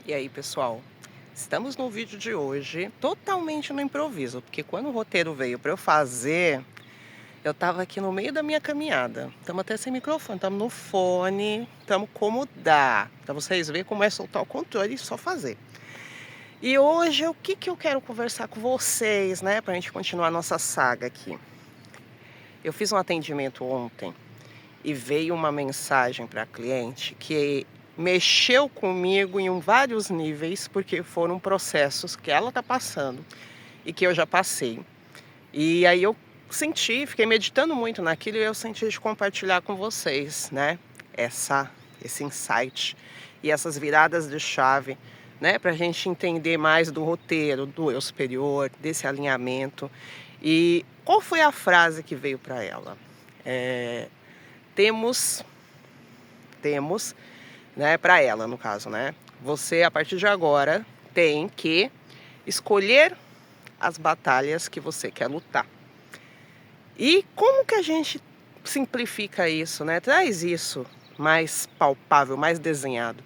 E aí, pessoal? Estamos no vídeo de hoje totalmente no improviso, porque quando o roteiro veio para eu fazer, eu estava aqui no meio da minha caminhada. Estamos até sem microfone, estamos no fone, estamos como dá, para vocês verem como é soltar o controle e só fazer. E hoje, o que que eu quero conversar com vocês, né, para a gente continuar a nossa saga aqui. Eu fiz um atendimento ontem e veio uma mensagem para a cliente que mexeu comigo em vários níveis, porque foram processos que ela está passando e que eu já passei. E aí eu fiquei meditando muito naquilo e eu senti de compartilhar com vocês, né? Esse insight e essas viradas de chave, né? Para a gente entender mais do roteiro, do eu superior, desse alinhamento. E qual foi a frase que veio para ela? É, temos, né, para ela no caso, né? Você a partir de agora tem que escolher as batalhas que você quer lutar. E como que a gente simplifica isso, né? Traz isso mais palpável, mais desenhado.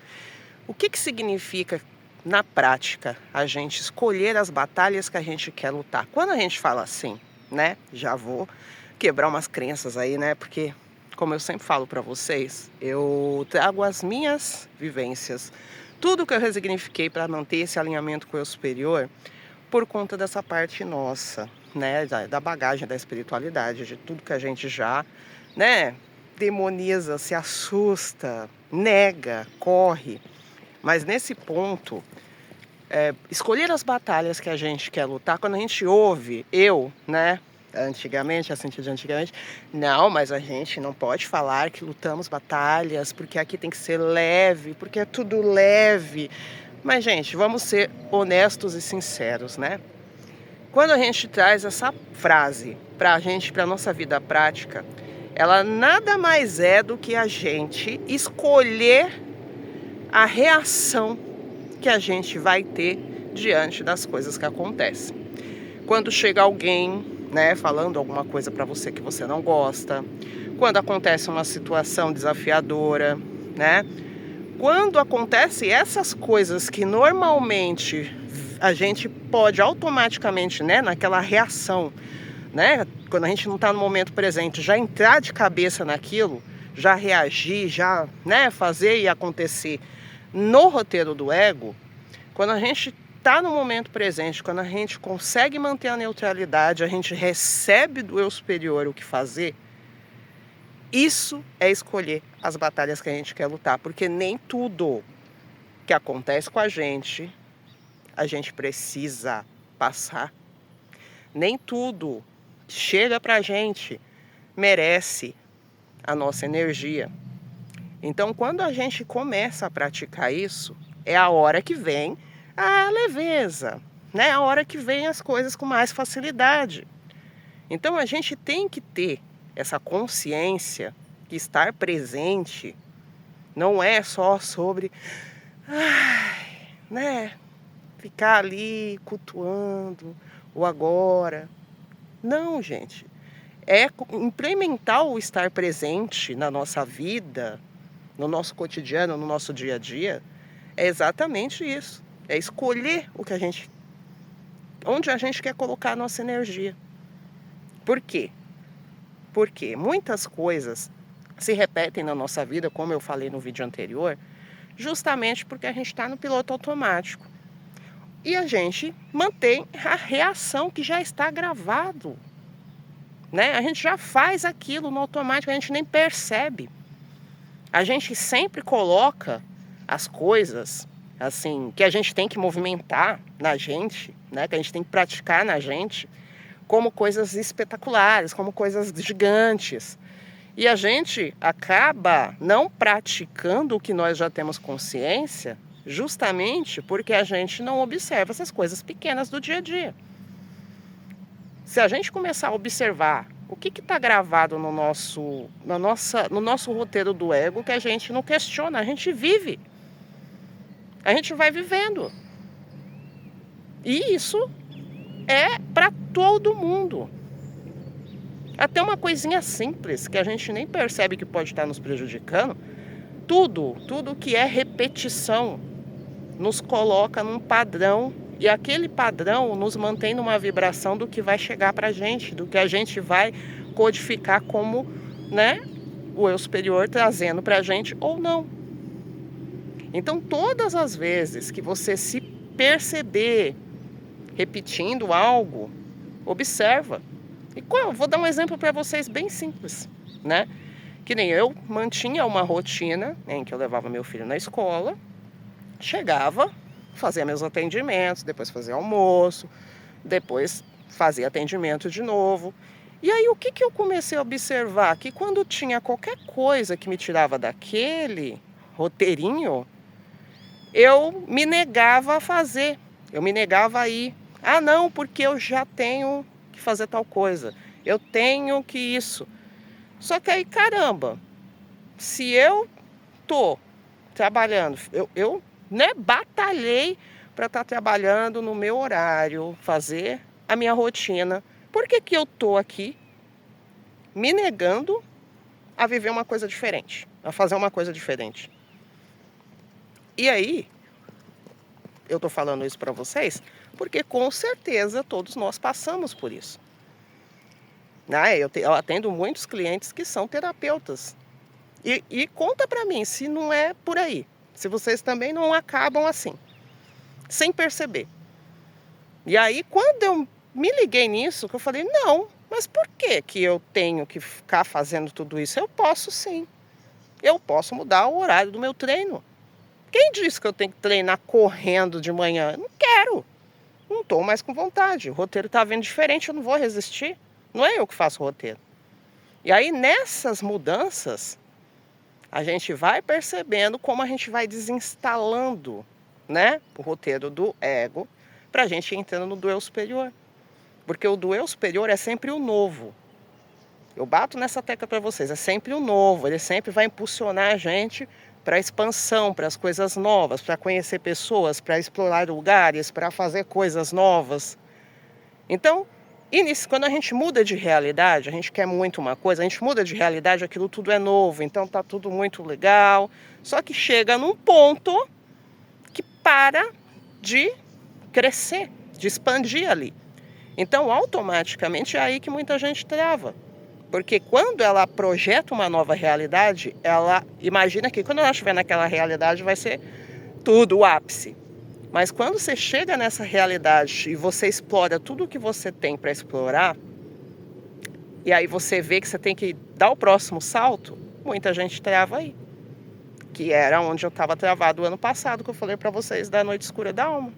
O que que significa na prática a gente escolher as batalhas que a gente quer lutar? Quando a gente fala assim, né? Já vou quebrar umas crenças aí, né? Porque como eu sempre falo para vocês, eu trago as minhas vivências, tudo que eu resignifiquei para manter esse alinhamento com o eu superior, por conta dessa parte nossa, né, da bagagem da espiritualidade, de tudo que a gente já, né, demoniza, se assusta, nega, corre. Mas nesse ponto, escolher as batalhas que a gente quer lutar, quando a gente ouve, né, antigamente, assim de antigamente, não, mas a gente não pode falar que lutamos batalhas, porque aqui tem que ser leve, porque é tudo leve. Mas, gente, vamos ser honestos e sinceros, né? Quando a gente traz essa frase pra gente, pra nossa vida prática, ela nada mais é do que a gente escolher a reação que a gente vai ter diante das coisas que acontecem. Quando chega alguém, né, falando alguma coisa para você que você não gosta, quando acontece uma situação desafiadora, né? Quando acontece essas coisas que normalmente a gente pode automaticamente, né, naquela reação, né, quando a gente não está no momento presente, já entrar de cabeça naquilo, já reagir, já, né, fazer e acontecer no roteiro do ego, quando a gente está no momento presente, quando a gente consegue manter a neutralidade, a gente recebe do eu superior o que fazer, isso é escolher as batalhas que a gente quer lutar, porque nem tudo que acontece com a gente precisa passar. Nem tudo que chega pra gente merece a nossa energia. Então, quando a gente começa a praticar isso, é a hora que vem a leveza, né? A hora que vem as coisas com mais facilidade. Então, a gente tem que ter essa consciência que estar presente não é só sobre, né, ficar ali cultuando o agora. Não, gente. É implementar o estar presente na nossa vida, no nosso cotidiano, no nosso dia a dia, é exatamente isso. É escolher onde a gente quer colocar a nossa energia. Por quê? Porque muitas coisas se repetem na nossa vida, como eu falei no vídeo anterior, justamente porque a gente está no piloto automático. E a gente mantém a reação que já está gravado, né? A gente já faz aquilo no automático, a gente nem percebe. A gente sempre coloca as coisas, assim, que a gente tem que movimentar na gente, né? Que a gente tem que praticar na gente, como coisas espetaculares, como coisas gigantes. E a gente acaba não praticando o que nós já temos consciência, justamente porque a gente não observa essas coisas pequenas do dia a dia. Se a gente começar a observar o que está gravado no nosso roteiro do ego, que a gente não questiona, a gente vive. A gente vai vivendo. E isso é para todo mundo. Até uma coisinha simples, que a gente nem percebe que pode estar nos prejudicando, tudo que é repetição, nos coloca num padrão e aquele padrão nos mantém numa vibração do que vai chegar para a gente, do que a gente vai codificar como, né, o eu superior trazendo para a gente ou não. Então, todas as vezes que você se perceber repetindo algo, observa. E vou dar um exemplo para vocês bem simples, né? Que nem eu mantinha uma rotina em que eu levava meu filho na escola, chegava, fazia meus atendimentos, depois fazia almoço, depois fazia atendimento de novo. E aí o que eu comecei a observar? Que quando tinha qualquer coisa que me tirava daquele roteirinho, eu me negava a fazer, eu me negava a ir. Ah, não, porque eu já tenho que fazer tal coisa, eu tenho que isso. Só que aí, caramba, se eu tô trabalhando, eu né, batalhei para estar trabalhando no meu horário, fazer a minha rotina. Por que eu tô aqui me negando a viver uma coisa diferente, a fazer uma coisa diferente? E aí, eu tô falando isso para vocês porque com certeza todos nós passamos por isso. Né? Eu atendo muitos clientes que são terapeutas. E conta para mim se não é por aí. Se vocês também não acabam assim, sem perceber. E aí, quando eu me liguei nisso, que eu falei, não, mas por que eu tenho que ficar fazendo tudo isso? Eu posso sim. Eu posso mudar o horário do meu treino. Quem disse que eu tenho que treinar correndo de manhã? Eu não quero. Não estou mais com vontade. O roteiro está vindo diferente, eu não vou resistir. Não é eu que faço o roteiro. E aí, nessas mudanças, a gente vai percebendo como a gente vai desinstalando, né, o roteiro do ego para a gente ir entrando no do eu superior. Porque o do eu superior é sempre o novo. Eu bato nessa tecla para vocês, é sempre o novo, ele sempre vai impulsionar a gente para a expansão, para as coisas novas, para conhecer pessoas, para explorar lugares, para fazer coisas novas. Então, quando a gente muda de realidade, a gente quer muito uma coisa, a gente muda de realidade, aquilo tudo é novo, então tá tudo muito legal. Só que chega num ponto que para de crescer, de expandir ali. Então, automaticamente é aí que muita gente trava. Porque quando ela projeta uma nova realidade, ela imagina que quando ela estiver naquela realidade vai ser tudo o ápice. Mas quando você chega nessa realidade e você explora tudo o que você tem para explorar, e aí você vê que você tem que dar o próximo salto, muita gente trava aí. Que era onde eu estava travado o ano passado, que eu falei para vocês da noite escura da alma.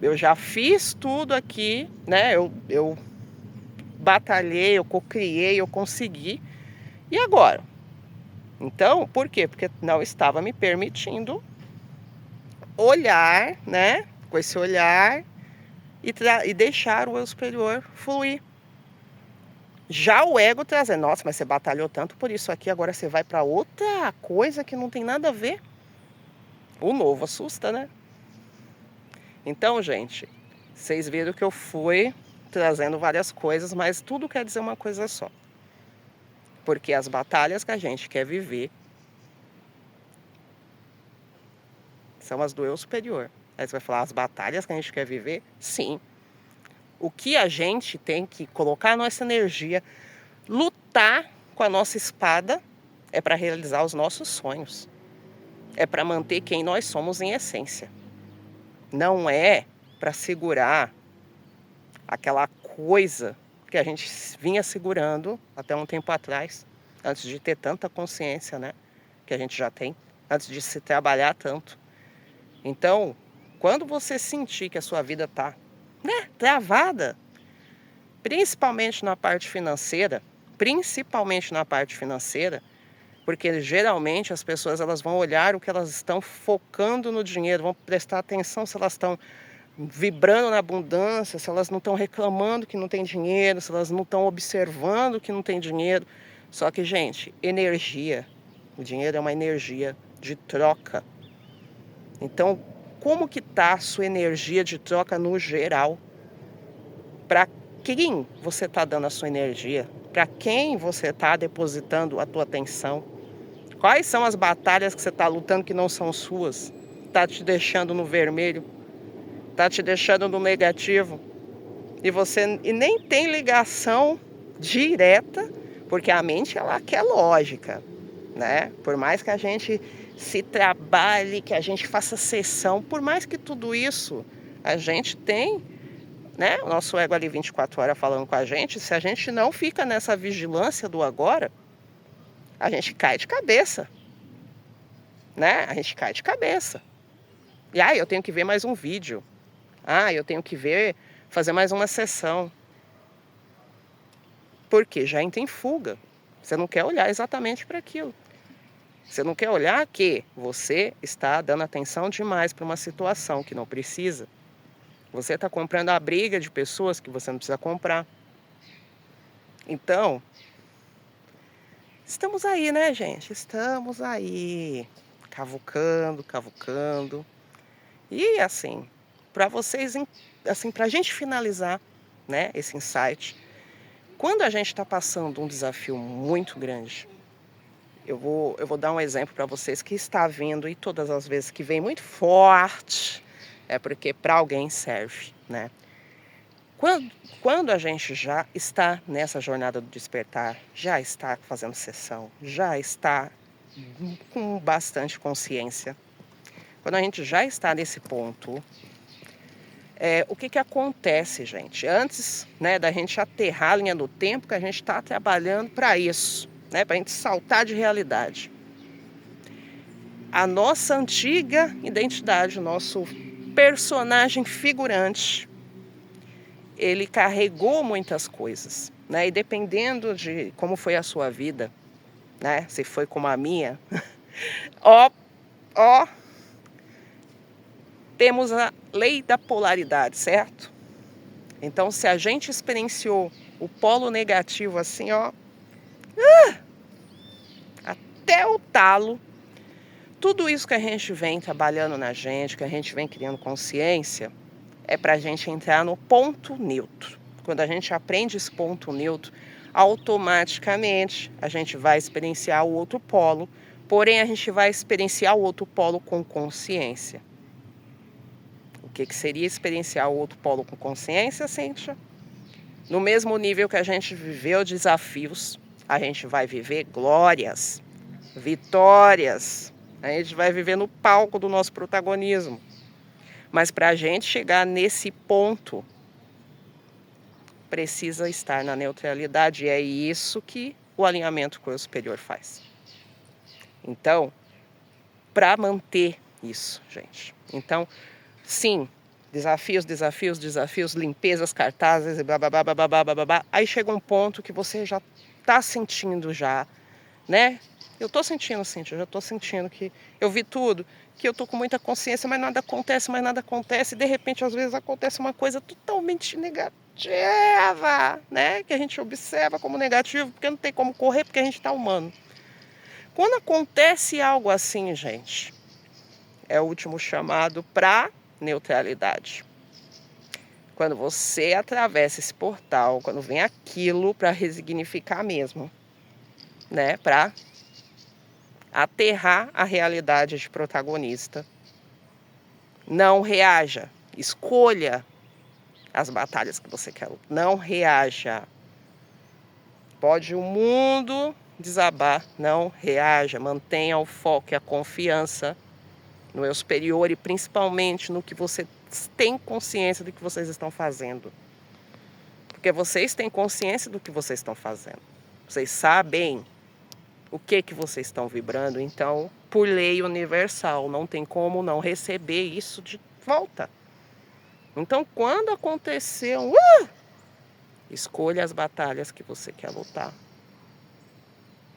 Eu já fiz tudo aqui, né? Eu batalhei, eu cocriei, eu consegui. E agora? Então, por quê? Porque não estava me permitindo olhar, né? Com esse olhar e deixar o eu superior fluir. Já o ego trazendo, nossa, mas você batalhou tanto por isso aqui, agora você vai para outra coisa que não tem nada a ver. O novo assusta, né? Então, gente, vocês viram que eu fui trazendo várias coisas, mas tudo quer dizer uma coisa só. Porque as batalhas que a gente quer viver são as do eu superior. Aí você vai falar, as batalhas que a gente quer viver? Sim. O que a gente tem que colocar a nossa energia, lutar com a nossa espada, é para realizar os nossos sonhos. É para manter quem nós somos em essência. Não é para segurar aquela coisa que a gente vinha segurando até um tempo atrás, antes de ter tanta consciência, né? Que a gente já tem, antes de se trabalhar tanto. Então, quando você sentir que a sua vida está, né, travada, principalmente na parte financeira, porque geralmente as pessoas elas vão olhar o que elas estão focando no dinheiro, vão prestar atenção se elas estão vibrando na abundância, se elas não estão reclamando que não tem dinheiro, se elas não estão observando que não tem dinheiro. Só que, gente, energia, o dinheiro é uma energia de troca. Então, como que está a sua energia de troca no geral? Para quem você está dando a sua energia? Para quem você está depositando a tua atenção? Quais são as batalhas que você está lutando que não são suas? tá te deixando no vermelho, tá te deixando no negativo, e você nem tem ligação direta, porque a mente ela quer lógica, né? Por mais que a gente se trabalhe, que a gente faça sessão, por mais que tudo isso a gente tem, né? O nosso ego ali 24 horas falando com a gente, se a gente não fica nessa vigilância do agora, a gente cai de cabeça, né? A gente cai de cabeça. E eu tenho que ver mais um vídeo. Eu tenho que fazer mais uma sessão. Porque já entra em fuga. Você não quer olhar exatamente para aquilo. Você não quer olhar que você está dando atenção demais para uma situação que não precisa. Você está comprando a briga de pessoas que você não precisa comprar. Então, estamos aí, né, gente? Estamos aí, cavucando, cavucando. E assim, para vocês, assim, para a gente finalizar, né, esse insight, quando a gente está passando um desafio muito grande, eu vou dar um exemplo para vocês que está vindo, e todas as vezes que vem muito forte, é porque para alguém serve, né? Quando a gente já está nessa jornada do despertar, já está fazendo sessão, já está com bastante consciência, quando a gente já está nesse ponto, o que acontece, gente? Antes, né, da gente aterrar a linha do tempo, que a gente está trabalhando para isso, né, para a gente saltar de realidade. A nossa antiga identidade, o nosso personagem figurante, ele carregou muitas coisas, né? E dependendo de como foi a sua vida, né? Se foi como a minha, temos a lei da polaridade, certo? Então, se a gente experienciou o polo negativo assim, até o talo, tudo isso que a gente vem trabalhando na gente, que a gente vem criando consciência, é para a gente entrar no ponto neutro. Quando a gente aprende esse ponto neutro, automaticamente a gente vai experienciar o outro polo, porém a gente vai experienciar o outro polo com consciência. O que seria experienciar o outro polo com consciência, Cíntia? No mesmo nível que a gente viveu desafios, a gente vai viver glórias, vitórias. A gente vai viver no palco do nosso protagonismo. Mas para a gente chegar nesse ponto, precisa estar na neutralidade. E é isso que o alinhamento com o superior faz. Então, para manter isso, gente. Então, sim, desafios, limpezas, cartazes, blá, blá, blá, blá, blá, blá, blá, blá. Aí chega um ponto que você já está sentindo já, né? Eu estou sentindo, Cíntia, eu já estou sentindo que eu vi tudo, que eu estou com muita consciência, mas nada acontece, e de repente, às vezes, acontece uma coisa totalmente negativa, né? Que a gente observa como negativo, porque não tem como correr, porque a gente está humano. Quando acontece algo assim, gente, é o último chamado para neutralidade. Quando você atravessa esse portal, quando vem aquilo para resignificar mesmo, né? Para aterrar a realidade de protagonista. Não reaja, escolha as batalhas que você quer. Não reaja. Pode o mundo desabar, não reaja. Mantenha o foco e a confiança no eu superior e principalmente no que você tem consciência do que vocês estão fazendo. Porque vocês têm consciência do que vocês estão fazendo. Vocês sabem o que vocês estão vibrando, então, por lei universal, não tem como não receber isso de volta. Então, quando acontecer escolha as batalhas que você quer lutar.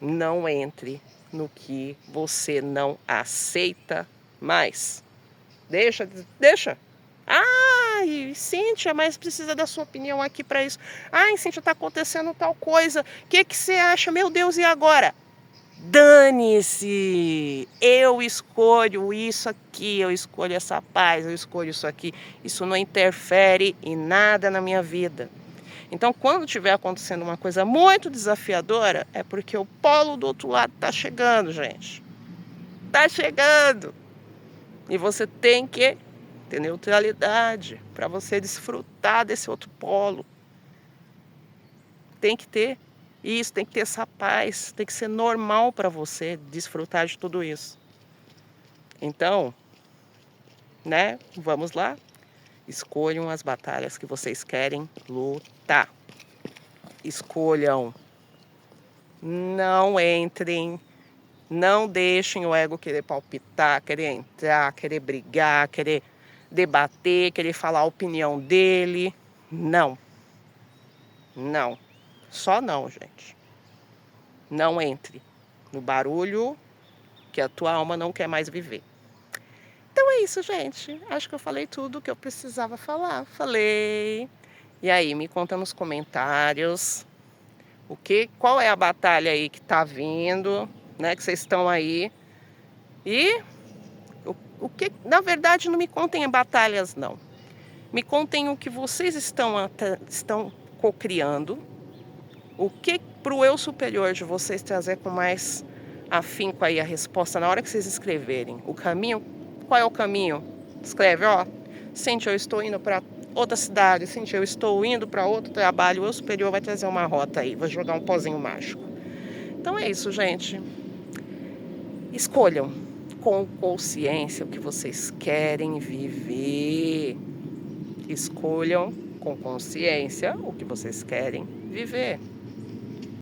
Não entre no que você não aceita mais. Deixa. Ai, Cíntia, mas precisa da sua opinião aqui para isso. Ai, Cíntia, tá acontecendo tal coisa. O que você acha? Meu Deus, e agora? Dane-se, eu escolho isso aqui, eu escolho essa paz, eu escolho isso aqui. Isso não interfere em nada na minha vida. Então, quando estiver acontecendo uma coisa muito desafiadora, é porque o polo do outro lado está chegando, gente. Está chegando. E você tem que ter neutralidade para você desfrutar desse outro polo. Tem que ter isso, tem que ter essa paz, tem que ser normal para você desfrutar de tudo isso. Então, né, vamos lá? Escolham as batalhas que vocês querem lutar. Escolham. Não entrem, não deixem o ego querer palpitar, querer entrar, querer brigar, querer debater, querer falar a opinião dele. Não. Não. Só não, gente. Não entre no barulho que a tua alma não quer mais viver. Então é isso, gente. Acho que eu falei tudo que eu precisava falar. Falei. E aí, me conta nos comentários qual é a batalha aí que tá vindo, né? Que vocês estão aí. E o que, na verdade, não me contem batalhas, não. Me contem o que vocês estão cocriando. O que para o eu superior de vocês trazer com mais afinco aí a resposta na hora que vocês escreverem. O caminho, qual é o caminho? Escreve, ó. Sente, eu estou indo para outra cidade. Sente, eu estou indo para outro trabalho. O eu superior vai trazer uma rota aí. Vai jogar um pozinho mágico. Então é isso, gente. Escolham com consciência o que vocês querem viver. Escolham com consciência o que vocês querem viver.